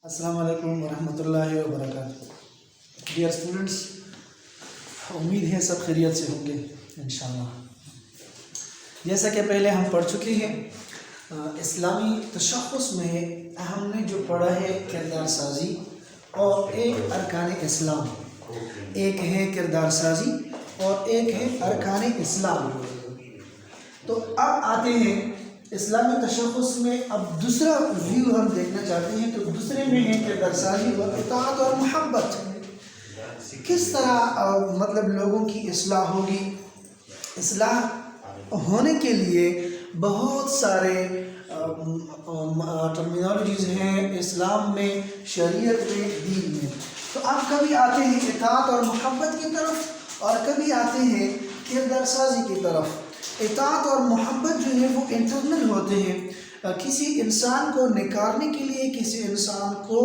السلام علیکم ورحمۃ اللہ وبرکاتہ۔ ڈیئر اسٹوڈنٹس، امید ہے سب خیریت سے ہوں گے انشاءاللہ۔ جیسا کہ پہلے ہم پڑھ چکے ہیں، اسلامی تشخص میں ہم نے جو پڑھا ہے کردار سازی اور ایک ارکان اسلام، ایک ہے کردار سازی اور ایک ہے ارکان اسلام۔ تو اب آتے ہیں اسلامی تشخص میں، اب دوسرا ویو ہم دیکھنا چاہتے ہیں۔ تو دوسرے میں ہے کردار سازی اور اطاعت اور محبت۔ کس طرح مطلب لوگوں کی اصلاح ہوگی؟ اصلاح ہونے کے لیے بہت سارے ٹرمینالوجیز ہیں اسلام میں، شریعت میں، دین میں۔ تو آپ کبھی آتے ہیں اطاعت اور محبت کی طرف اور کبھی آتے ہیں کردار سازی کی طرف۔ اطاعت اور محبت جو ہے وہ انٹرنل ہوتے ہیں، کسی انسان کو نکارنے کے لیے، کسی انسان کو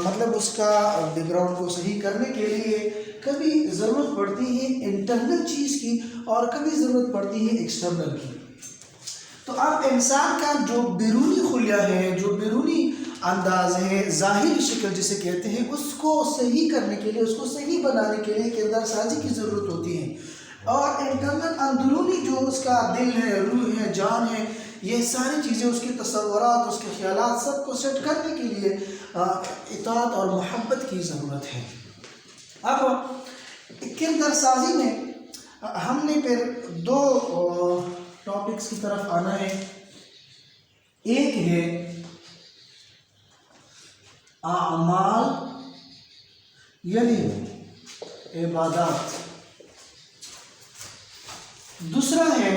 مطلب اس کا بیک گراؤنڈ کو صحیح کرنے کے لیے کبھی ضرورت پڑتی ہے انٹرنل چیز کی اور کبھی ضرورت پڑتی ہے ایکسٹرنل کی۔ تو اب انسان کا جو بیرونی خلیہ ہے، جو بیرونی انداز ہے، ظاہری شکل جسے کہتے ہیں، اس کو صحیح کرنے کے لیے، اس کو صحیح بنانے کے لیے کردار سازی کی ضرورت ہوتی ہے۔ اور انٹرنل اندرونی جو اس کا دل ہے، روح ہے، جان ہے، یہ ساری چیزیں، اس کے تصورات، اس کے خیالات، سب کو سیٹ کرنے کے لیے اطاعت اور محبت کی ضرورت ہے۔ اب کردار سازی میں ہم نے پھر دو ٹاپکس کی طرف آنا ہے۔ ایک ہے اعمال یعنی عبادات، دوسرا ہے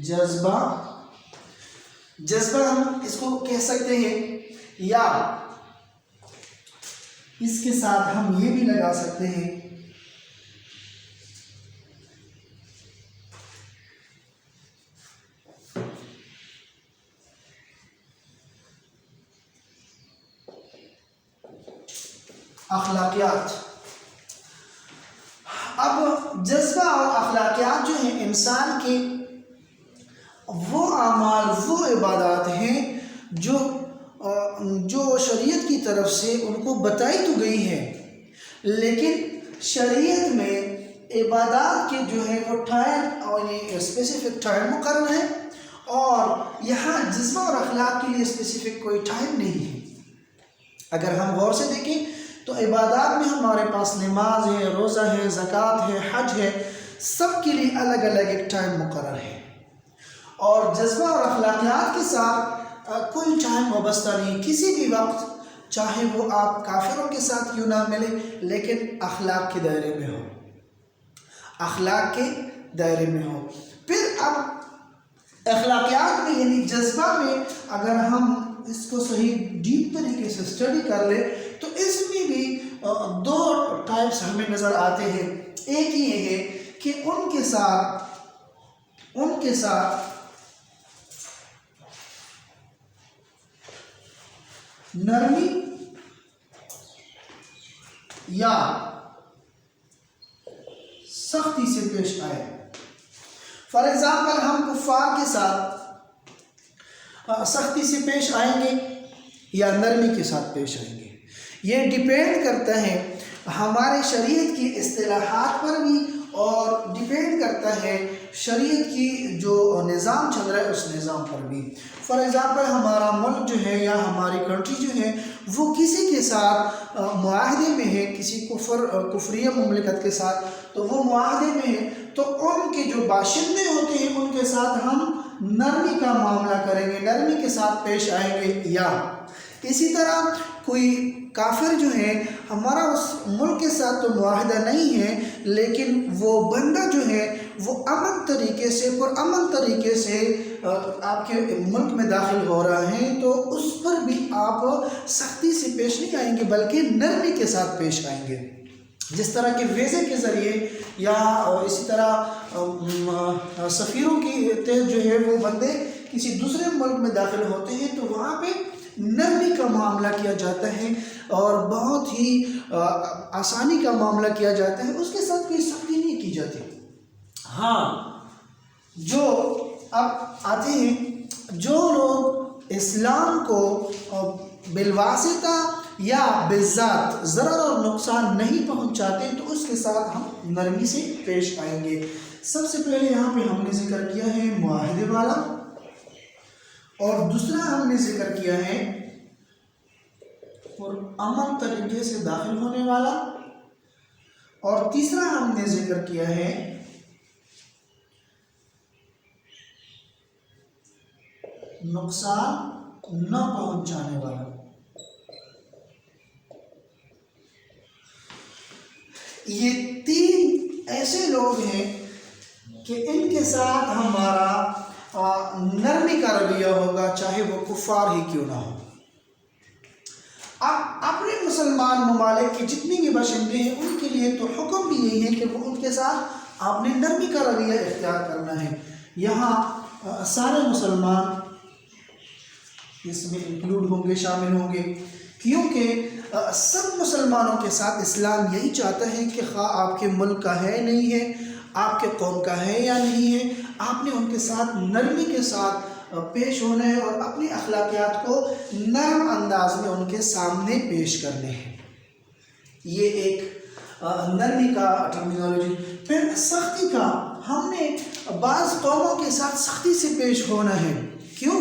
جذبہ۔ جذبہ ہم اس کو کہہ سکتے ہیں، یا اس کے ساتھ ہم یہ بھی لگا سکتے ہیں اخلاقیات۔ اب جذبہ اور اخلاقیات جو ہیں انسان کے وہ اعمال، وہ عبادات ہیں جو شریعت کی طرف سے ان کو بتائی تو گئی ہے، لیکن شریعت میں عبادات کے جو ہے وہ ٹائم اور اسپیسیفک ٹائم مقرر ہے، اور یہاں جذبہ اور اخلاق کے لیے اسپیسیفک کوئی ٹائم نہیں ہے۔ اگر ہم غور سے دیکھیں تو عبادات میں ہمارے پاس نماز ہے، روزہ ہے، زکوٰۃ ہے، حج ہے، سب کے لیے الگ الگ ایک ٹائم مقرر ہے، اور جذبہ اور اخلاقیات کے ساتھ کوئی ٹائم وابستہ نہیں۔ کسی بھی وقت، چاہے وہ آپ کافروں کے ساتھ کیوں نہ ملے، لیکن اخلاق کے دائرے میں ہو، اخلاق کے دائرے میں ہو۔ پھر اب اخلاقیات میں یعنی جذبہ میں اگر ہم اس کو صحیح ڈیپ طریقے سے اسٹڈی کر لیں تو اس میں بھی دو ٹائپس ہمیں نظر آتے ہیں۔ ایک یہ ہے کہ ان کے ساتھ نرمی یا سختی سے پیش آئے۔ فار ایگزامپل، ہم کفار کے ساتھ سختی سے پیش آئیں گے یا نرمی کے ساتھ پیش آئیں گے، یہ ڈیپینڈ کرتا ہے ہمارے شریعت کی اصطلاحات پر بھی، اور ڈیپینڈ کرتا ہے شریعت کی جو نظام چل رہا ہے اس نظام پر بھی۔ فار ایگزامپل، ہمارا ملک جو ہے یا ہماری کنٹری جو ہے وہ کسی کے ساتھ معاہدے میں ہے، کسی کفریہ مملکت کے ساتھ، تو وہ معاہدے میں ہے، تو ان کے جو باشندے ہوتے ہیں ان کے ساتھ ہم نرمی کا معاملہ کریں گے، نرمی کے ساتھ پیش آئیں گے۔ یا اسی طرح کوئی کافر جو ہے، ہمارا اس ملک کے ساتھ تو معاہدہ نہیں ہے، لیکن وہ بندہ جو ہے وہ امن طریقے سے، پرامن طریقے سے آپ کے ملک میں داخل ہو رہا ہے، تو اس پر بھی آپ سختی سے پیش نہیں آئیں گے بلکہ نرمی کے ساتھ پیش آئیں گے۔ جس طرح کہ ویزے کے ذریعے یا اسی طرح سفیروں کی تحت جو ہے وہ بندے کسی دوسرے ملک میں داخل ہوتے ہیں، تو وہاں پہ نرمی کا معاملہ کیا جاتا ہے اور بہت ہی آسانی کا معاملہ کیا جاتا ہے، اس کے ساتھ کوئی سختی نہیں کی جاتی۔ ہاں، جو اب آتے ہیں جو لوگ اسلام کو بالواسطہ یا بالذات ضرر اور نقصان نہیں پہنچاتے تو اس کے ساتھ ہم نرمی سے پیش آئیں گے۔ سب سے پہلے یہاں پہ ہم نے ذکر کیا ہے معاہدے والا، اور دوسرا ہم نے ذکر کیا ہے اور امن طریقے سے داخل ہونے والا، اور تیسرا ہم نے ذکر کیا ہے نقصان نہ پہنچانے والا۔ یہ تین ایسے لوگ ہیں کہ ان کے ساتھ ہمارا نرمی کا رویہ ہوگا، چاہے وہ کفار ہی کیوں نہ ہو۔ اب اپنے مسلمان ممالک کے جتنے بھی باشندے ہیں ان کے لیے تو حکم بھی یہی ہے کہ وہ ان کے ساتھ آپ نے نرمی کا رویہ اختیار کرنا ہے۔ یہاں سارے مسلمان اس میں انکلوڈ ہوں گے، شامل ہوں گے، کیونکہ سب مسلمانوں کے ساتھ اسلام یہی چاہتا ہے کہ خواہ آپ کے ملک کا ہے نہیں ہے، آپ کے قوم کا ہے یا نہیں ہے، آپ نے ان کے ساتھ نرمی کے ساتھ پیش ہونا ہے اور اپنی اخلاقیات کو نرم انداز میں ان کے سامنے پیش کرنے ہیں۔ یہ ایک نرمی کا ٹرمینالوجی۔ پھر سختی کا، ہم نے بعض قوموں کے ساتھ سختی سے پیش ہونا ہے۔ کیوں؟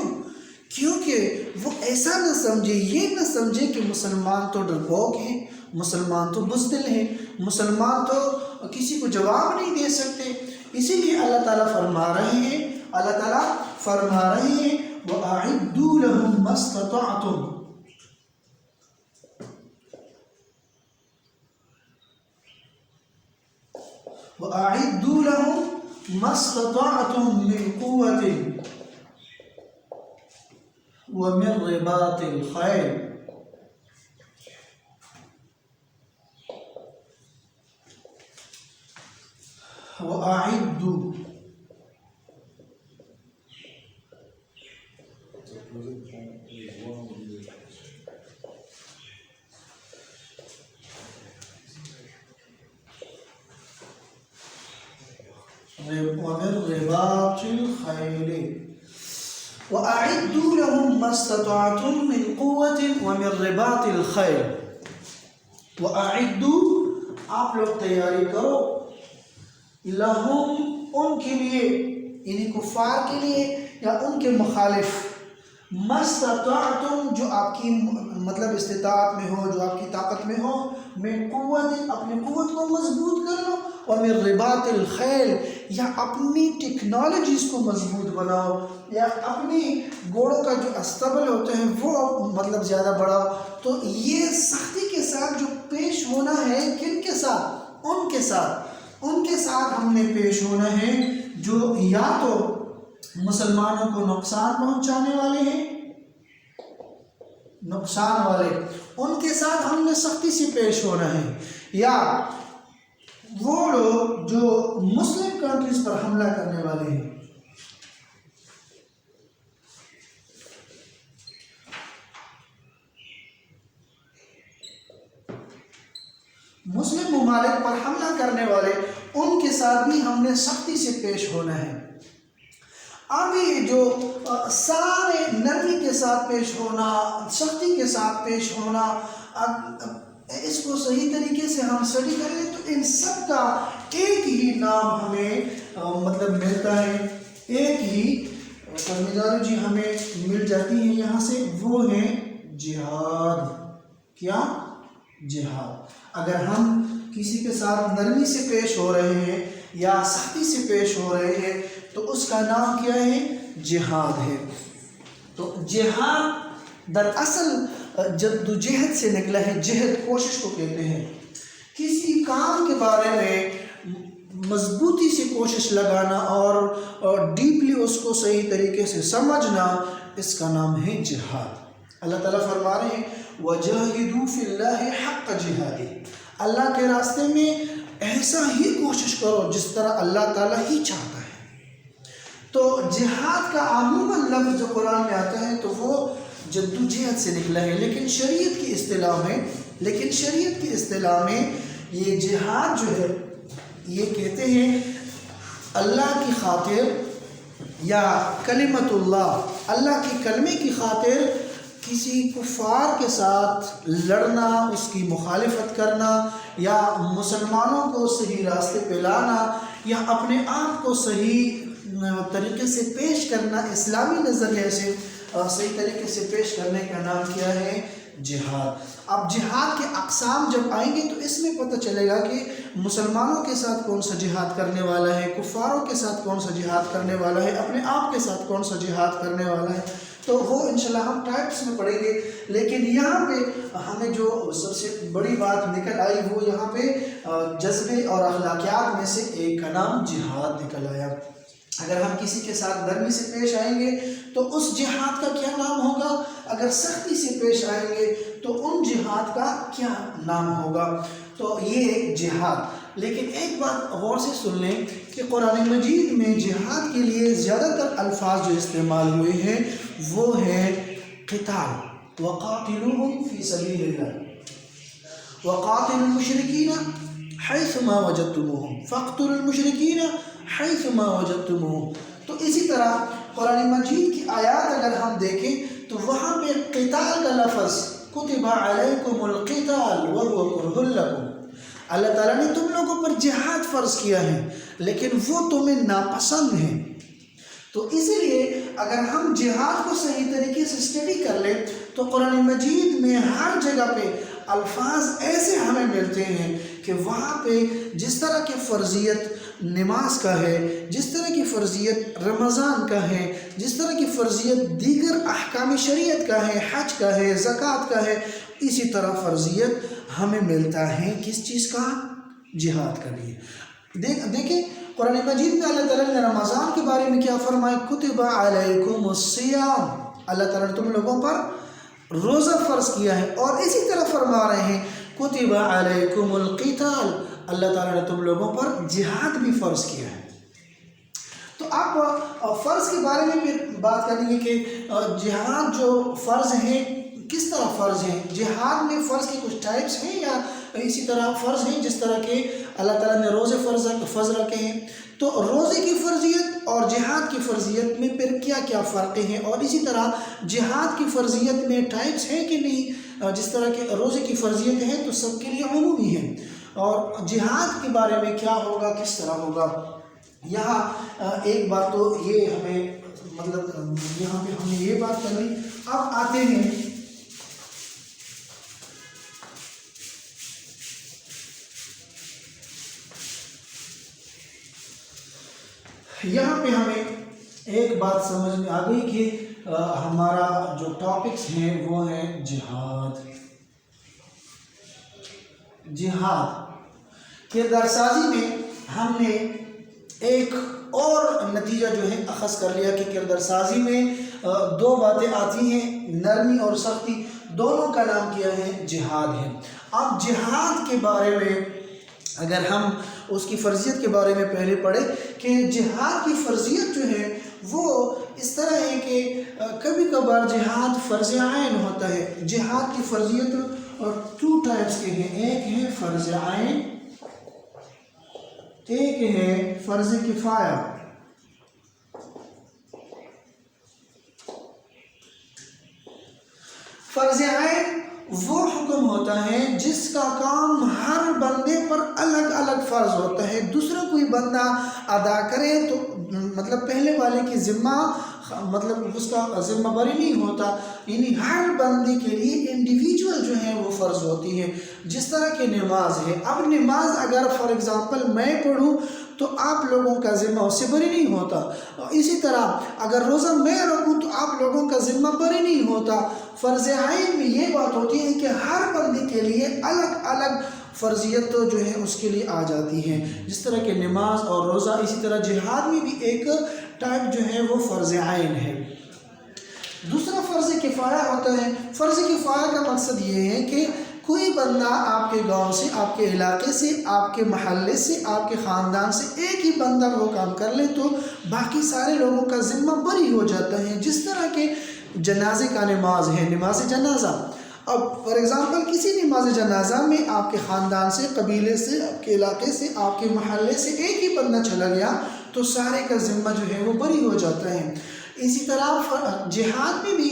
کیونکہ وہ ایسا نہ سمجھے، یہ نہ سمجھے کہ مسلمان تو ڈرپوک ہیں، مسلمان تو بزدل ہیں، مسلمان تو کسی کو جواب نہیں دے سکتے۔ اسی لیے اللہ تعالیٰ فرما رہے ہیں، وَأَعِدُّوا لَهُم مَّا اسْتَطَعْتُمْ، وَأَعِدُّوا لَهُم مَّا اسْتَطَعْتُم مِّن قُوَّةٍ وَمِن رِّبَاطِ الْخَيْلِ وَأَعِدُّوا وَمِن رِّبَاطِ الْخَيْلِ وَأَعِدُّوا لَهُم مَّا اسْتَطَعْتُم مِّن قُوَّةٍ وَمِن رِّبَاطِ الْخَيْلِ۔ وَأَعِدُّوا، آپ لوگ تیاری کرو، لَهُم، ان کے لیے، یعنی کفار کے لیے یا ان کے مخالف، مَا اسْتَطَعْتُم، جو آپ کی مطلب استطاعت میں ہو، جو آپ کی طاقت میں ہو، مِّن قُوَّةٍ، اپنی قوت کو مضبوط کر لو، وَمِن رِّبَاطِ الْخَيْلِ، یا اپنی ٹیکنالوجیز کو مضبوط بناؤ، یا اپنی گھوڑوں کا جو اسطبل ہوتے ہیں وہ مطلب زیادہ بڑھاؤ۔ تو یہ سختی کے ساتھ جو پیش ہونا ہے، کن کے ساتھ؟ ان کے ساتھ ہم نے پیش ہونا ہے جو یا تو مسلمانوں کو نقصان پہنچانے والے ہیں، نقصان والے، ان کے ساتھ ہم نے سختی سے پیش ہونا ہے، یا وہ لوگ جو مسلم کنٹریز پر حملہ کرنے والے ہیں۔ مسلم ممالک پر حملہ کرنے والے، ان کے ساتھ بھی ہم نے سختی سے پیش ہونا ہے۔ اب یہ جو سارے نرمی کے ساتھ پیش ہونا، سختی کے ساتھ پیش ہونا، اس کو صحیح طریقے سے ہم اسٹڈی کریں تو ان سب کا ایک ہی نام ہمیں مطلب ملتا ہے، ایک ہی ٹرمینالوجی ہمیں مل جاتی ہے یہاں سے، وہ ہے جہاد۔ کیا؟ جہاد۔ اگر ہم کسی کے ساتھ نرمی سے پیش ہو رہے ہیں یا سختی سے پیش ہو رہے ہیں تو اس کا نام کیا ہے؟ جہاد ہے۔ تو جہاد دراصل جدوجہد سے نکلا ہے، جہد کوشش کو کہتے ہیں، کسی کام کے بارے میں مضبوطی سے کوشش لگانا اور ڈیپلی اس کو صحیح طریقے سے سمجھنا، اس کا نام ہے جہاد۔ اللہ تعالیٰ فرما رہے ہیں وَجَاهِدُوا فِي اللَّهِ حَقَّ جِهَادِهِ، اللہ کے راستے میں ایسا ہی کوشش کرو جس طرح اللہ تعالیٰ ہی چاہتا ہے۔ تو جہاد کا عموماً لفظ جو قرآن میں آتا ہے تو وہ جدوجہد سے نکلا ہے، لیکن شریعت کی اصطلاح میں یہ جہاد جو ہے، یہ کہتے ہیں اللہ کی خاطر یا کلمت اللہ، اللہ کی کلمے کی خاطر کسی کفار کے ساتھ لڑنا، اس کی مخالفت کرنا، یا مسلمانوں کو صحیح راستے پہ لانا، یا اپنے آپ کو صحیح طریقے سے پیش کرنا، اسلامی نظریے سے صحیح طریقے سے پیش کرنے کا نام کیا ہے؟ جہاد۔ اب جہاد کے اقسام جب آئیں گے تو اس میں پتہ چلے گا کہ مسلمانوں کے ساتھ کون سا جہاد کرنے والا ہے، کفاروں کے ساتھ کون سا جہاد کرنے والا ہے، اپنے آپ کے ساتھ کون سا جہاد کرنے والا ہے، تو وہ انشاءاللہ ہم ٹائپس میں پڑھیں گے۔ لیکن یہاں پہ ہمیں جو سب سے بڑی بات نکل آئی وہ یہاں پہ جذبے اور اخلاقیات میں سے ایک کا نام جہاد نکل آیا۔ اگر ہم کسی کے ساتھ نرمی سے پیش آئیں گے تو اس جہاد کا کیا نام ہوگا، اگر سختی سے پیش آئیں گے تو ان جہاد کا کیا نام ہوگا، تو یہ جہاد۔ لیکن ایک بات غور سے سن لیں کہ قرآن مجید میں جہاد کے لیے زیادہ تر الفاظ جو استعمال ہوئے ہیں وہ ہے قتال، وقاتلوہم فی سبیل اللہ، وقاتلوا المشرکین حیثما وجدتموہم، فاقتلوا المشرکین حیثما وجدتموہم۔ تو اسی طرح قرآن مجید کی آیات اگر ہم دیکھیں تو وہاں پہ قتال کا لفظ کتب علیکم القتال وہو کرہ لکم، اللہ تعالیٰ نے تم لوگوں پر جہاد فرض کیا ہے لیکن وہ تمہیں ناپسند ہے۔ تو اسی لیے اگر ہم جہاد کو صحیح طریقے سے اسٹڈی کر لیں تو قرآن مجید میں ہر جگہ پہ الفاظ ایسے ہمیں ملتے ہیں کہ وہاں پہ جس طرح کی فرضیت نماز کا ہے، جس طرح کی فرضیت رمضان کا ہے، جس طرح کی فرضیت دیگر احکام شریعت کا ہے، حج کا ہے، زکوٰۃ کا ہے، اسی طرح فرضیت ہمیں ملتا ہے کس چیز کا؟ جہاد کا بھی۔ دیکھیں قرآن مجید میں اللہ تعالیٰ نے رمضان کے بارے میں کیا فرمایا؟ کتب علیکم الصیام، اللہ تعالیٰ نے تم لوگوں پر روزہ فرض کیا ہے، اور اسی طرح فرما رہے ہیں کتب علیکم القتال، اللہ تعالیٰ نے تم لوگوں پر جہاد بھی فرض کیا ہے۔ تو آپ فرض کے بارے میں پھر بات کریں گے کہ جہاد جو فرض ہیں کس طرح فرض ہیں، جہاد میں فرض کے کچھ ٹائپس ہیں یا اسی طرح فرض ہیں جس طرح کہ اللہ تعالیٰ نے روزے فرض رکھے ہیں۔ تو روزے کی فرضیت اور جہاد کی فرضیت میں پھر کیا کیا فرق ہیں، اور اسی طرح جہاد کی فرضیت میں ٹائپس ہیں کہ نہیں، جس طرح کہ روزے کی فرضیت ہے تو سب کے لیے عمومی ہے، اور جہاد کے بارے میں کیا ہوگا، کس طرح ہوگا۔ یہاں ایک بات تو یہ ہمیں یہاں پہ ہم نے یہ بات کر لی۔ اب آتے ہیں یہاں پہ ہمیں ایک بات سمجھ میں آ گئی کہ ہمارا جو ٹاپکس ہیں وہ ہیں جہاد۔ کردار سازی میں ہم نے ایک اور نتیجہ جو ہے اخذ کر لیا کہ کردار سازی میں دو باتیں آتی ہیں، نرمی اور سختی، دونوں کا نام کیا ہے؟ جہاد ہے۔ اب جہاد کے بارے میں اگر ہم اس کی فرضیت کے بارے میں پہلے پڑھیں کہ جہاد کی فرضیت جو ہے وہ اس طرح ہے کہ کبھی کبھار جہاد فرض عین ہوتا ہے۔ جہاد کی فرضیت ٹو ٹائپس کے ہیں، ایک ہے فرض عین، ایک ہے فرض کفایہ۔ فرض عین وہ حکم ہوتا ہے جس کا کام ہر بندے پر الگ الگ فرض ہوتا ہے، دوسرا کوئی بندہ ادا کرے تو پہلے والے کی ذمہ اس کا ذمہ بری نہیں ہوتا، یعنی ہر بندے کے لیے انڈیویجول جو ہے وہ فرض ہوتی ہے۔ جس طرح کی نماز ہے، اب نماز اگر فار ایگزامپل میں پڑھوں تو آپ لوگوں کا ذمہ اس سے بری نہیں ہوتا، اسی طرح اگر روزہ میں رکھوں تو آپ لوگوں کا ذمہ بری نہیں ہوتا۔ فرض عین میں یہ بات ہوتی ہے کہ ہر بندے کے لیے الگ الگ فرضیت جو ہے اس کے لیے آ جاتی ہے، جس طرح کہ نماز اور روزہ، اسی طرح جہاد میں بھی ایک ٹائپ جو ہے وہ فرض عین ہے۔ دوسرا فرض کفایہ ہوتا ہے۔ فرض کفایہ کا مقصد یہ ہے کہ کوئی بندہ آپ کے گاؤں سے، آپ کے علاقے سے، آپ کے محلے سے، آپ کے خاندان سے ایک ہی بندہ وہ کام کر لے تو باقی سارے لوگوں کا ذمہ بری ہو جاتا ہے۔ جس طرح کے جنازے کا نماز ہے، نماز جنازہ، اب فار ایگزامپل کسی نماز جنازہ میں آپ کے خاندان سے، قبیلے سے، آپ کے علاقے سے، آپ کے محلے سے ایک ہی بندہ چلا گیا تو سارے کا ذمہ جو ہے وہ بری ہو جاتا ہے۔ اسی طرح جہاد میں بھی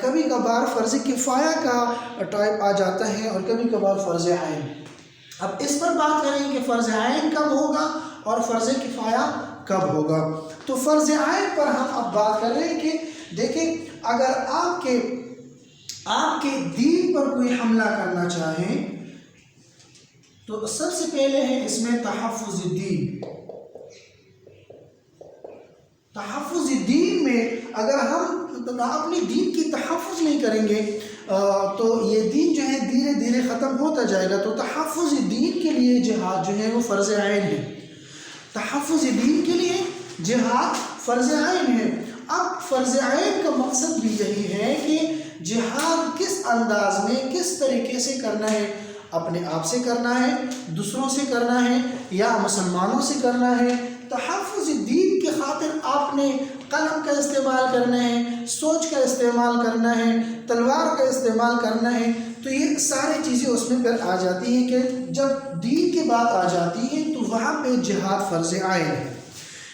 کبھی کبھار فرض کفایہ کا ٹائپ آ جاتا ہے اور کبھی کبھار فرض عین۔ اب اس پر بات کریں کہ فرض عین کب ہوگا اور فرض کفایہ کب ہوگا۔ تو فرض عین پر ہم اب بات کر رہے ہیں کہ دیکھیں اگر آپ کے دین پر کوئی حملہ کرنا چاہیں تو سب سے پہلے ہے اس میں تحفظ دین۔ تحفظ دین میں اگر ہم اپنی دین کی تحفظ نہیں کریں گے تو یہ دین جو ہے دھیرے دھیرے ختم ہوتا جائے گا۔ تو تحفظ دین کے لیے جہاد جو ہے وہ فرض عین ہے۔ تحفظ دین کے لیے جہاد فرض عین ہے۔ اب فرض عین کا مقصد بھی یہی ہے کہ جہاد کس انداز میں کس طریقے سے کرنا ہے، اپنے آپ سے کرنا ہے، دوسروں سے کرنا ہے یا مسلمانوں سے کرنا ہے۔ تحفظ دین کی خاطر آپ نے قلم کا استعمال کرنا ہے، سوچ کا استعمال کرنا ہے، تلوار کا استعمال کرنا ہے۔ تو یہ ساری چیزیں اس میں پھر آ جاتی ہیں کہ جب دین کی بات آ جاتی ہے تو وہاں پہ جہاد فرض عین ہے۔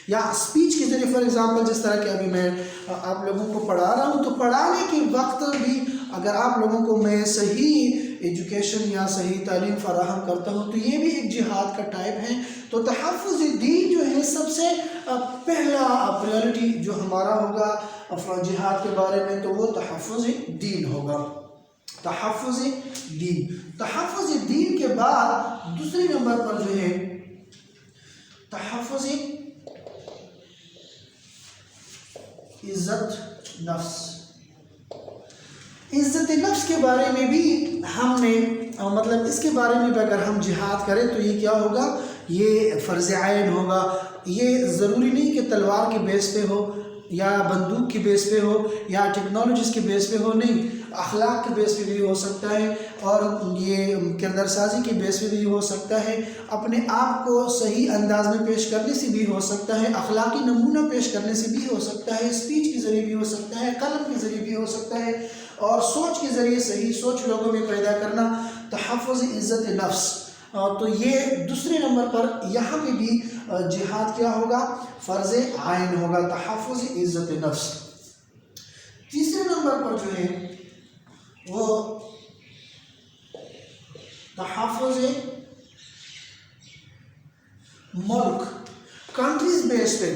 یا اسپیچ کے ذریعے فار ایگزامپل جس طرح کہ ابھی میں آپ لوگوں کو پڑھا رہا ہوں تو پڑھانے کے وقت بھی اگر آپ لوگوں کو میں صحیح ایجوکیشن یا صحیح تعلیم فراہم کرتا ہوں تو یہ بھی ایک جہاد کا ٹائپ ہے۔ تو تحفظ دین جو ہے سب سے پہلا پریورٹی جو ہمارا ہوگا جہاد کے بارے میں تو وہ تحفظ دین ہوگا۔ تحفظ دین، تحفظ دین کے بعد دوسرے نمبر پر جو ہے تحفظ عزت نفس۔ عزت نفس کے بارے میں بھی ہم نے مطلب اس کے بارے میں بھی اگر ہم جہاد کریں تو یہ کیا ہوگا، یہ فرض عین ہوگا۔ یہ ضروری نہیں کہ تلوار کے بیس پہ ہو یا بندوق کے بیس پہ ہو یا ٹیکنالوجیز کے بیس پہ ہو، نہیں، اخلاق کے بیس پہ بھی ہو سکتا ہے اور یہ کردار سازی کے بیس پہ بھی ہو سکتا ہے، اپنے آپ کو صحیح انداز میں پیش کرنے سے بھی ہو سکتا ہے، اخلاقی نمونہ پیش کرنے سے بھی ہو سکتا ہے، اسپیچ کے ذریعے بھی ہو سکتا ہے، قلم کے ذریعے بھی ہو سکتا ہے اور سوچ کے ذریعے صحیح سوچ لوگوں میں پیدا کرنا، تحفظ عزت نفس۔ تو یہ دوسرے نمبر پر یہاں پہ بھی جہاد کیا ہوگا، فرض عین ہوگا، تحفظ عزت نفس۔ تیسرے نمبر پر جو ہے وہ تحفظ ملک، کنٹریز بیس پہ۔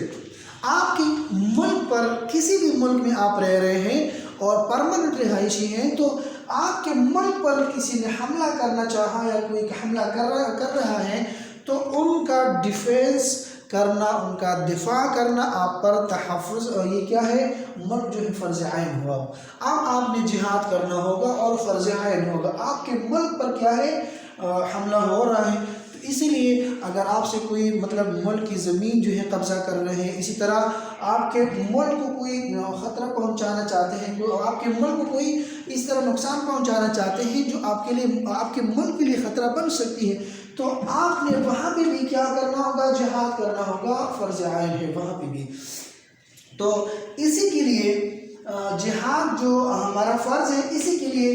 آپ کی ملک پر کسی بھی ملک میں آپ رہ رہے ہیں اور پرماننٹ رہائشی ہیں تو آپ کے ملک پر کسی نے حملہ کرنا چاہا یا کوئی حملہ کر رہا ہے تو ان کا ڈیفینس کرنا، ان کا دفاع کرنا آپ پر تحفظ، یہ کیا ہے، ملک جو ہے فرض عین ہوا۔ اب آپ نے جہاد کرنا ہوگا اور فرض عین ہوگا، آپ کے ملک پر کیا ہے، حملہ ہو رہا ہے۔ اسی لیے اگر آپ سے کوئی مطلب ملک کی زمین جو ہے قبضہ کر رہے ہیں، اسی طرح آپ کے ملک کو کوئی خطرہ پہنچانا چاہتے ہیں، آپ کے ملک کو کوئی اس طرح نقصان پہنچانا چاہتے ہیں جو آپ کے لیے، آپ کے ملک کے لیے خطرہ بن سکتی ہے، تو آپ نے وہاں پہ بھی کیا کرنا ہوگا، جہاد کرنا ہوگا، فرض عین ہے وہاں پہ بھی۔ تو اسی کے لیے جہاد جو ہمارا فرض ہے، اسی کے لیے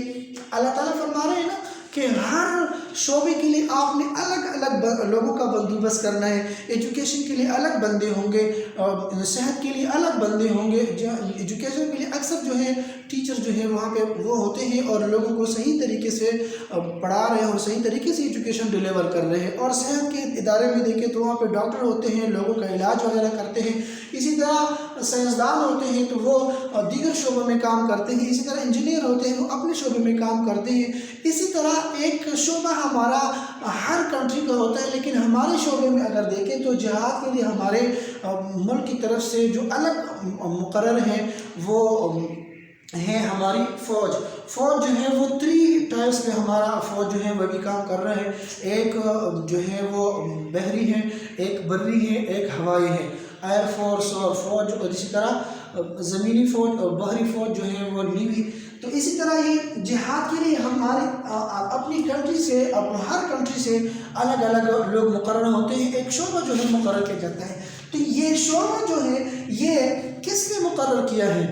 اللہ تعالیٰ فرما رہے ہیں نا کہ ہر شعبے کے لیے آپ نے الگ الگ لوگوں کا بندوبست کرنا ہے۔ ایجوکیشن کے لیے الگ بندے ہوں گے، صحت کے لیے الگ بندے ہوں گے۔ ایجوکیشن کے لیے اکثر جو ہے ٹیچر جو ہے وہاں پہ وہ ہوتے ہیں اور لوگوں کو صحیح طریقے سے پڑھا رہے ہیں اور صحیح طریقے سے ایجوکیشن ڈیلیور کر رہے ہیں، اور صحت کے ادارے میں دیکھیں تو وہاں پہ ڈاکٹر ہوتے ہیں، لوگوں کا علاج وغیرہ کرتے ہیں۔ اسی طرح سائنسدان ہوتے ہیں تو وہ دیگر شعبوں میں کام کرتے ہیں، اسی طرح انجینئر ہوتے ہیں وہ اپنے شعبے میں کام کرتے ہیں۔ اسی طرح ایک شعبہ ہمارا ہر کنٹری کا ہوتا ہے، لیکن ہمارے شعبے میں اگر دیکھیں تو جہاد کے لیے ہمارے ملک کی طرف سے جو الگ مقرر ہیں وہ ہیں ہماری فوج۔ فوج جو ہے وہ 3 ٹائپس پہ ہمارا فوج جو ہے وہ بھی کام کر رہا ہے۔ ایک جو ہے وہ بحری ہے، ایک بری ہے، ایک ہوائی ہے، ایئر فورس اور فوج، اور اسی طرح زمینی فوج اور بحری فوج جو ہے وہ نیوی۔ تو اسی طرح یہ جہاد کے لیے ہمارے اپنی کنٹری سے، ہر کنٹری سے الگ الگ لوگ مقرر ہوتے ہیں، ایک شعبہ جو ہے مقرر کیا جاتا ہے۔ تو یہ شعبہ جو ہے یہ کس نے مقرر کیا ہے؟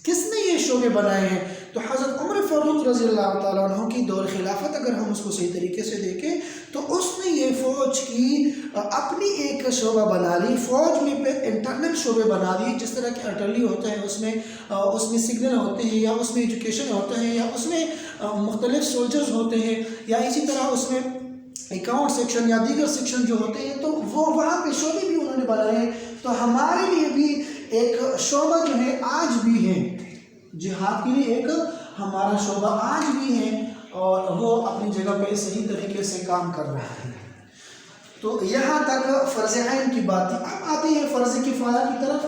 کس نے یہ شعبے بنائے ہیں؟ تو حضرت عمر فاروق رضی اللہ تعالیٰ عنہ کی دور خلافت اگر ہم اس کو صحیح طریقے سے دیکھیں تو اس نے یہ فوج کی اپنی ایک شعبہ بنا لی، فوج میں پھر انٹرنل شعبے بنا دیے، جس طرح کہ ارٹلری ہوتا ہے اس میں سگنل ہوتے ہیں، یا اس میں ایجوکیشن ہوتا ہے، یا اس میں مختلف سولجرز ہوتے ہیں، یا اسی طرح اس میں اکاؤنٹ سیکشن یا دیگر سیکشن جو ہوتے ہیں، تو وہ وہاں پہ شعبے بھی انہوں نے بنائے ہیں۔ تو ہمارے لیے بھی ایک شعبہ جو ہے آج بھی ہے، جہاد کے لیے ایک ہمارا شعبہ آج بھی ہے، اور وہ اپنی جگہ پہ صحیح طریقے سے کام کر رہا ہے۔ تو یہاں تک فرض عین کی بات تھی۔ اب آتے ہیں فرض کفایہ کی طرف۔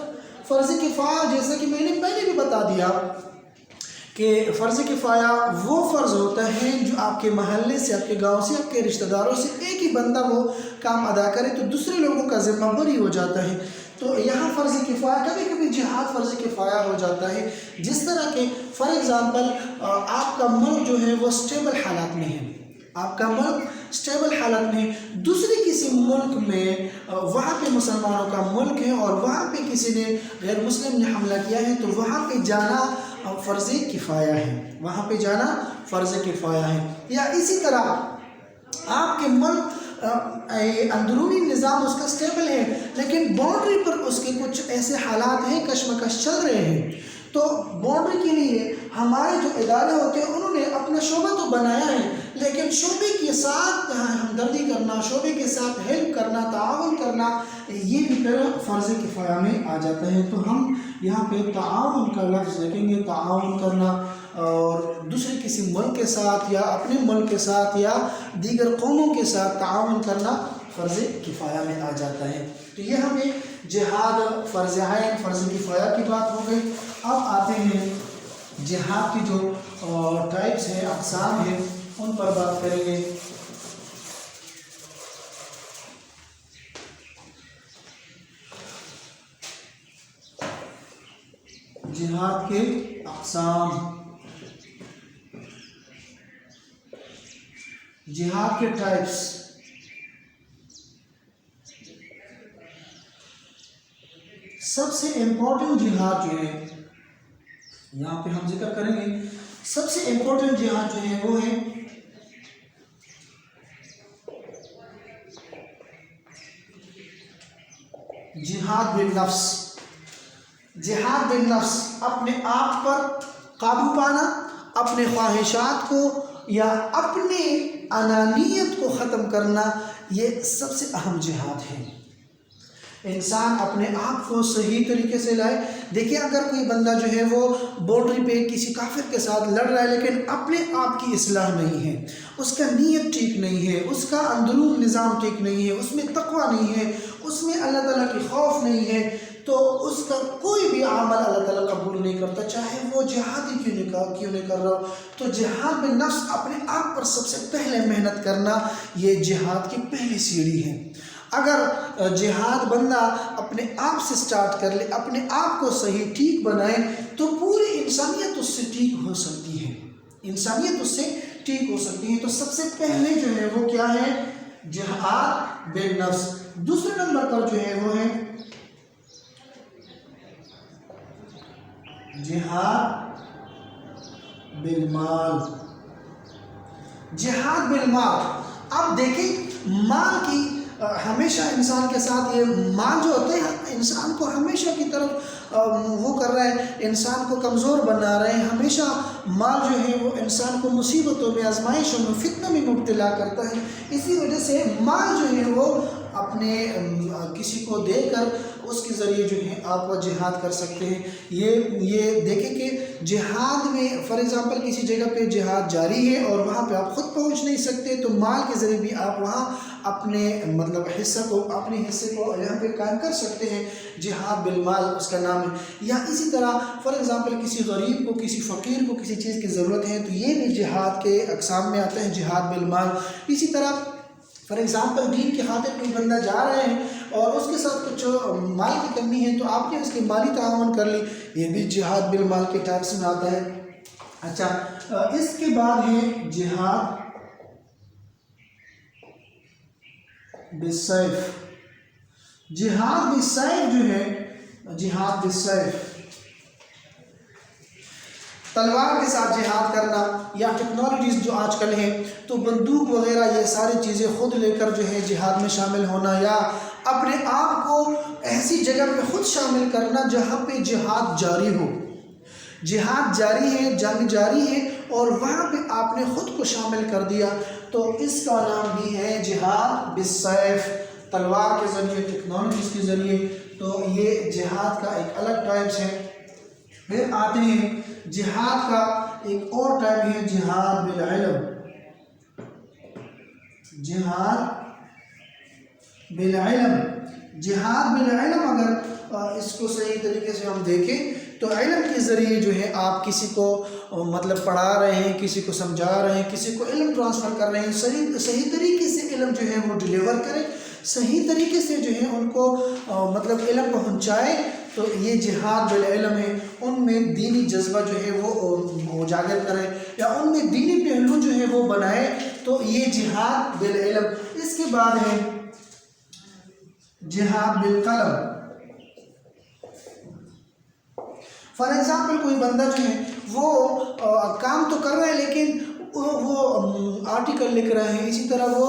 فرض کفایہ جیسا کہ میں نے پہلے بھی بتا دیا کہ فرض کفایہ وہ فرض ہوتا ہے جو آپ کے محلے سے، آپ کے گاؤں سے، آپ کے رشتہ داروں سے ایک ہی بندہ وہ کام ادا کرے تو دوسرے لوگوں کا ذمہ بری ہو جاتا ہے۔ تو یہاں فرض کفایہ، کبھی کبھی جہاد فرض کفایہ ہو جاتا ہے، جس طرح کہ فار ایگزامپل آپ کا ملک جو ہے وہ سٹیبل حالات میں ہے، آپ کا ملک سٹیبل حالت میں، دوسرے کسی ملک میں وہاں پہ مسلمانوں کا ملک ہے اور وہاں پہ کسی نے غیر مسلم نے حملہ کیا ہے، تو وہاں پہ جانا فرض کفایہ ہے، وہاں پہ جانا فرض کفایہ ہے۔ یا اسی طرح آپ کے ملک اندرونی نظام اس کا سٹیبل ہے، لیکن باؤنڈری پر اس کے کچھ ایسے حالات ہیں، کشمکش چل رہے ہیں، تو باؤنڈری کے لیے ہمارے جو ادارے ہوتے ہیں انہوں نے اپنا شعبہ تو بنایا ہے، لیکن شعبے کے ساتھ ہمدردی کرنا، شعبے کے ساتھ ہیلپ کرنا، تعاون کرنا، یہ بھی پھر فرض کفایہ میں آ جاتا ہے۔ تو ہم یہاں پہ تعاون کا لفظ دیکھیں گے، تعاون کرنا، اور دوسرے کسی ملک کے ساتھ یا اپنے ملک کے ساتھ یا دیگر قوموں کے ساتھ تعاون کرنا فرض کفایہ میں آ جاتا ہے۔ تو یہ ہمیں جہاد فرض عین فرض کفایہ کی بات ہو گئی۔ اب آتے ہیں جہاد کی جو ٹائپس ہیں، اقسام ہیں، ان پر بات کریں گے۔ جہاد کے اقسام، جہاد کے ٹائپس۔ سب سے امپورٹنٹ جہاد جو ہے یہاں پہ ہم ذکر کریں گے، سب سے امپورٹنٹ جہاد جو ہے وہ ہے جہاد بالنفس۔ جہاد بالنفس، اپنے آپ پر قابو پانا، اپنے خواہشات کو یا اپنے انانیت کو ختم کرنا، یہ سب سے اہم جہاد ہے۔ انسان اپنے آپ کو صحیح طریقے سے لائے۔ دیکھیں اگر کوئی بندہ جو ہے وہ باؤنڈری پہ کسی کافر کے ساتھ لڑ رہا ہے لیکن اپنے آپ کی اصلاح نہیں ہے، اس کا نیت ٹھیک نہیں ہے، اس کا اندرون نظام ٹھیک نہیں ہے، اس میں تقوی نہیں ہے، اس میں اللہ تعالیٰ کی خوف نہیں ہے، تو اس کا کوئی بھی عمل اللہ تعالیٰ قبول نہیں کرتا، چاہے وہ جہاد ہی کیوں نہیں کر رہا۔ تو جہاد بالنفس، اپنے آپ پر سب سے پہلے محنت کرنا، یہ جہاد کی پہلی سیڑھی ہے۔ اگر جہاد بندہ اپنے آپ سے سٹارٹ کر لے، اپنے آپ کو صحیح ٹھیک بنائے، تو پوری انسانیت اس سے ٹھیک ہو سکتی ہے، انسانیت اس سے ٹھیک ہو سکتی ہے۔ تو سب سے پہلے جو ہے وہ کیا ہے؟ جہاد بالنفس۔ دوسرے نمبر پر جو ہے وہ ہے جہاد بالمال۔ جہاد بالمال، اب دیکھیں مال کی ہمیشہ انسان کے ساتھ یہ مال جو ہوتے ہیں انسان کو ہمیشہ کی طرف وہ کر رہا ہے، انسان کو کمزور بنا رہے ہیں، ہمیشہ مال جو ہے وہ انسان کو مصیبتوں میں، آزمائشوں میں، فتنوں میں مبتلا کرتا ہے۔ اسی وجہ سے مال جو ہے وہ اپنے کسی کو دے کر اس کے ذریعے جو ہے آپ وہ جہاد کر سکتے ہیں۔ یہ دیکھیں کہ جہاد میں فار ایگزامپل کسی جگہ پہ جہاد جاری ہے اور وہاں پہ آپ خود پہنچ نہیں سکتے، تو مال کے ذریعے بھی آپ وہاں اپنے حصے کو یہاں پہ قائم کر سکتے ہیں۔ جہاد بالمال اس کا نام ہے۔ یا اسی طرح فار ایگزامپل کسی غریب کو، کسی فقیر کو کسی چیز کی ضرورت ہے، تو یہ بھی جہاد کے اقسام میں آتا ہے، جہاد بالمال۔ اسی طرح فار ایگزامپل دین کی خاطر کوئی بندہ جا رہے ہیں اور اس کے ساتھ کچھ مال کی کمی ہے، تو آپ نے اس کی مالی تعاون کر لی، یہ بھی جہاد بالمال کے ٹائپس میں آتا ہے۔ اچھا، اس کے بعد ہے جہاد بالسیف۔ جہاد بالسیف جو ہے، جہاد بالسیف تلوار کے ساتھ جہاد کرنا یا ٹیکنالوجیز جو آج کل ہیں تو بندوق وغیرہ یہ ساری چیزیں خود لے کر جو ہے جہاد میں شامل ہونا یا اپنے آپ کو ایسی جگہ پہ خود شامل کرنا جہاں پہ جہاد جاری ہو، جہاد جاری ہے، جنگ جاری ہے اور وہاں پہ آپ نے خود کو شامل کر دیا تو اس کا نام بھی ہے جہاد بالسیف، تلوار کے ذریعے، ٹیکنالوجیز کے ذریعے۔ تو یہ جہاد کا ایک الگ ٹائپس ہے۔ پھر آتے ہیں جہاد کا ایک اور ٹائپ ہے جہاد بالعلم، جہاد بالعلم۔ جہاد بالعلم اگر اس کو صحیح طریقے سے ہم دیکھیں تو علم کے ذریعے جو ہے آپ کسی کو مطلب پڑھا رہے ہیں، کسی کو سمجھا رہے ہیں، کسی کو علم ٹرانسفر کر رہے ہیں، صحیح طریقے سے علم جو ہے وہ ڈیلیور کریں، صحیح طریقے سے جو ہے ان کو مطلب علم پہنچائے، تو یہ جہاد بالعلم ہے۔ ان میں دینی جذبہ جو ہے وہ اجاگر کریں یا ان میں دینی پہلو جو ہے وہ بنائے، تو یہ جہاد بالعلم۔ اس کے بعد ہے جہاد بالقلم۔ فار ایگزامپل کوئی بندہ جو ہے وہ کام تو کر رہا ہے لیکن وہ آرٹیکل لکھ رہے ہیں، اسی طرح وہ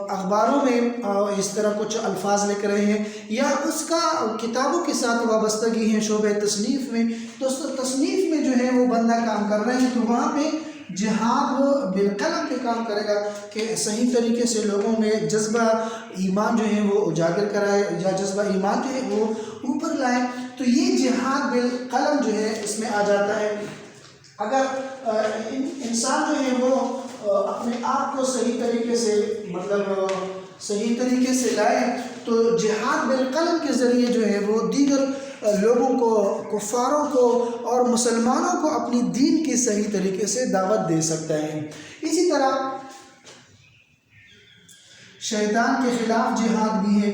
اخباروں میں اس طرح کچھ الفاظ لکھ رہے ہیں یا اس کا کتابوں کے ساتھ وابستگی ہے شعبہ تصنیف میں، تو تصنیف میں جو ہے وہ بندہ کام کر رہے ہیں، تو وہاں پہ جہاد وہ بالقلم پہ کام کرے گا کہ صحیح طریقے سے لوگوں میں جذبہ ایمان جو ہے وہ اجاگر کرائے یا جذبہ ایمان جو ہے وہ اوپر لائے، تو یہ جہاد بالقلم جو ہے اس میں آ جاتا ہے۔ اگر انسان جو ہے وہ اپنے آپ کو صحیح طریقے سے مطلب صحیح طریقے سے لائے تو جہاد بالقلم کے ذریعے جو ہے وہ دیگر لوگوں کو، کفاروں کو اور مسلمانوں کو اپنی دین کی صحیح طریقے سے دعوت دے سکتا ہے۔ اسی طرح شیطان کے خلاف جہاد بھی ہے۔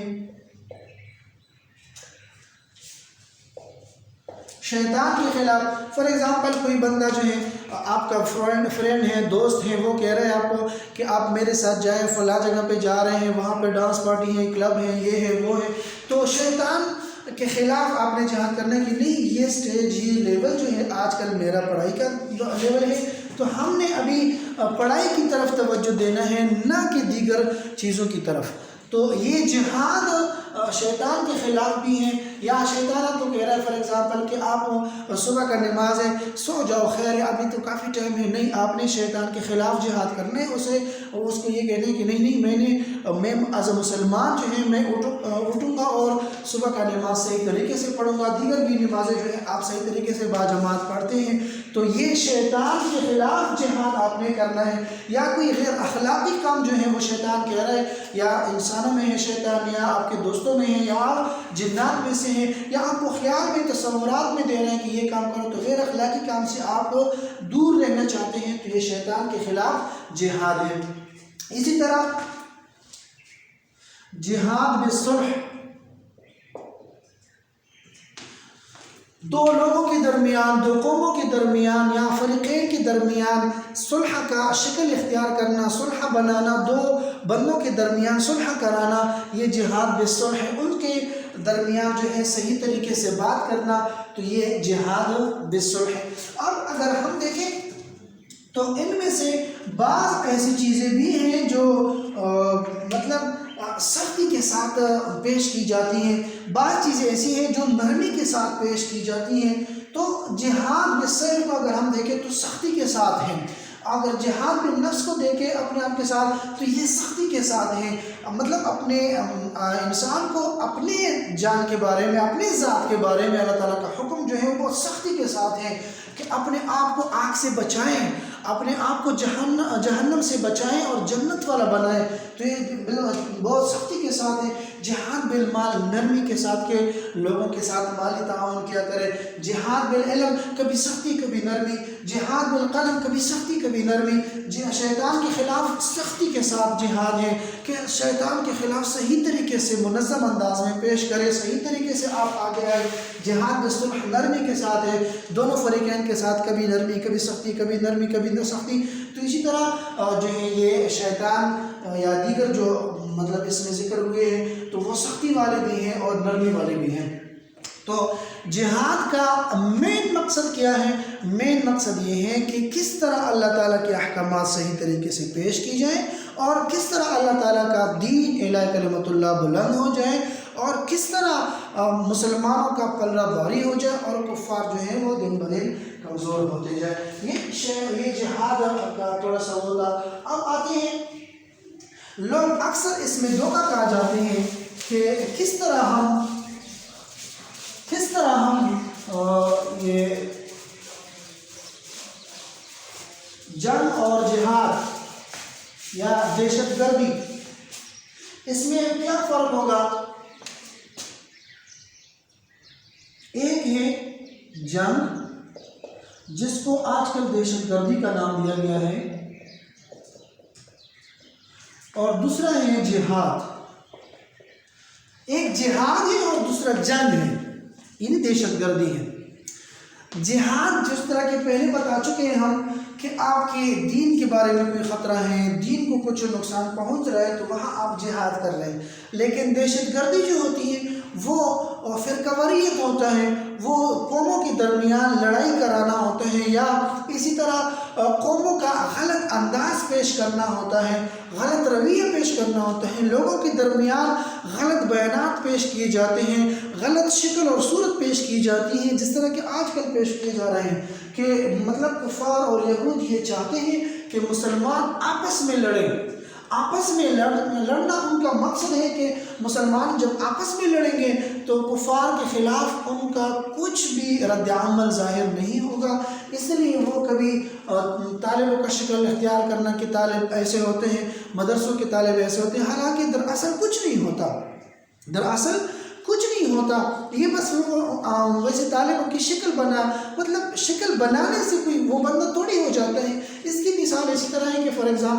شیطان کے خلاف فار ایگزامپل کوئی بندہ جو ہے آپ کا فرینڈ ہے، دوست ہے، وہ کہہ رہے ہیں آپ کو کہ آپ میرے ساتھ جائیں، فلاں جگہ پہ جا رہے ہیں، وہاں پہ ڈانس پارٹی ہے، کلب ہے، یہ ہے وہ ہے، تو شیطان کے خلاف آپ نے جہاد کرنا کہ نہیں یہ سٹیج، یہ لیول جو ہے آج کل میرا پڑھائی کا لیول ہے، تو ہم نے ابھی پڑھائی کی طرف توجہ دینا ہے نہ کہ دیگر چیزوں کی طرف۔ تو یہ جہاد شیطان کے خلاف بھی ہیں، یا شیطان آپ کو کہہ رہا ہے فار ایگزامپل کہ آپ صبح کا نماز ہے، سو جاؤ، خیر ہے ابھی تو کافی ٹائم ہے، نہیں آپ نے شیطان کے خلاف جہاد کرنا ہے، اس کو یہ کہنا ہے کہ نہیں میں ایز اے مسلمان جو ہے میں اٹھوں گا اور صبح کا نماز صحیح طریقے سے پڑھوں گا، دیگر بھی نمازیں جو ہے آپ صحیح طریقے سے باجماعت پڑھتے ہیں، تو یہ شیطان کے خلاف جہاد آپ نے کرنا ہے۔ یا کوئی غیر اخلاقی کام جو ہے وہ شیطان کہہ رہا ہے، یا انسانوں میں ہے شیطان، یا آپ کے دوستوں میں ہے، یا جنات میں سے ہیں، یا آپ کو خیال میں تصورات میں دے رہے ہیں کہ یہ کام کرو، تو غیر اخلاقی کام سے آپ دور رہنا چاہتے ہیں، تو یہ شیطان کے خلاف جہاد ہے۔ اسی طرح جہاد بالصلح، دو لوگوں کے درمیان، دو قوموں کے درمیان یا فریقین کے درمیان صلح کا شکل اختیار کرنا، صلح بنانا، دو بندوں کے درمیان صلح کرانا، یہ جہاد بالصلح ہے، ان کے درمیان جو ہے صحیح طریقے سے بات کرنا، تو یہ جہاد بالصلح ہے۔ اب اگر ہم دیکھیں تو ان میں سے بعض ایسی چیزیں بھی ہیں جو مطلب سختی کے ساتھ پیش کی جاتی ہیں، بعض چیزیں ایسی ہیں جو نرمی کے ساتھ پیش کی جاتی ہیں، تو جہاد بالسیف کو اگر ہم دیکھیں تو سختی کے ساتھ ہیں، اگر جہاد بالنفس کو دیکھیں اپنے آپ کے ساتھ تو یہ سختی کے ساتھ ہیں، مطلب اپنے انسان کو اپنے جان کے بارے میں، اپنے ذات کے بارے میں اللہ تعالیٰ کا حکم جو ہے وہ بہت سختی کے ساتھ ہے کہ اپنے آپ کو آگ سے بچائیں، اپنے آپ کو جہنم سے بچائیں اور جنت والا بنائیں، تو یہ بہت سختی کے ساتھ ہے۔ جہاد بالمال، نرمی کے ساتھ کہ لوگوں کے ساتھ مالی تعاون کیا کرے۔ جہاد بالعلم، کبھی سختی کبھی نرمی۔ جہاد بالقلم، کبھی سختی کبھی نرمی۔ شیطان کے خلاف سختی کے ساتھ جہاد ہے کہ شیطان کے خلاف صحیح طریقے سے منظم انداز میں پیش کرے، صحیح طریقے سے آپ آگے آئے۔ جہاد بالصلح، نرمی کے ساتھ ہے، دونوں فریقین کے ساتھ کبھی نرمی کبھی سختی، کبھی نرمی کبھی نہ سختی۔ تو اسی طرح جو ہے یہ شیطان یا دیگر جو مطلب اس میں ذکر ہوئے ہیں تو وہ سختی والے بھی ہیں اور نرمی والے بھی ہیں۔ تو جہاد کا مین مقصد کیا ہے؟ مین مقصد یہ ہے کہ کس طرح اللہ تعالیٰ کے احکامات صحیح طریقے سے پیش کی جائیں اور کس طرح اللہ تعالیٰ کا دین اعلی کلمت اللہ بلند ہو جائے اور کس طرح مسلمانوں کا پلہ بھاری ہو جائے اور کفار جو ہیں وہ دن بدن کمزور ہوتے جائے۔ یہ جہاد کا تھوڑا سا ہوگا۔ اب آتے ہیں لوگ اکثر اس میں دھوکہ کھا جاتے ہیں کہ کس طرح ہم یہ جنگ اور جہاد یا دہشت گردی اس میں کیا فرق ہوگا؟ ایک ہے جنگ جس کو آج کل دہشت گردی کا نام دیا گیا ہے اور دوسرا ہے جہاد۔ ایک جہاد ہے اور دوسرا جنگ ہے، یعنی دہشت گردی ہے۔ جہاد جس طرح کے پہلے بتا چکے ہیں ہم کہ آپ کے دین کے بارے میں کوئی خطرہ ہے، دین کو کچھ نقصان پہنچ رہا ہے تو وہاں آپ جہاد کر رہے ہیں۔ لیکن دہشت گردی جو ہوتی ہے وہ فرقہ واریت ہوتا ہے، وہ قوموں کے درمیان لڑائی کرانا ہوتا ہے یا اسی طرح قوموں کا غلط انداز پیش کرنا ہوتا ہے، غلط رویہ پیش کرنا ہوتا ہے، لوگوں کے درمیان غلط بیانات پیش کیے جاتے ہیں، غلط شکل اور صورت پیش کی جاتی ہیں، جس طرح کہ آج کل پیش کیے جا رہے ہیں کہ مطلب کفار اور یہود یہ چاہتے ہیں کہ مسلمان آپس میں لڑیں۔ آپس میں لڑنا ان کا مقصد ہے کہ مسلمان جب آپس میں لڑیں گے تو کفار کے خلاف ان کا کچھ بھی رد عمل ظاہر نہیں ہوگا، اس لیے وہ کبھی طالبوں کا شکل اختیار کرنا کہ طالب ایسے ہوتے ہیں، مدرسوں کے طالب ایسے ہوتے ہیں، حالانکہ دراصل کچھ نہیں ہوتا، دراصل کچھ نہیں ہوتا، یہ بس ویسے طالبوں کی شکل مطلب شکل بنانے سے کوئی وہ بندہ تھوڑی ہو جاتا ہے۔ اس کی مثال اسی طرح ہے کہ فار ایگزامپل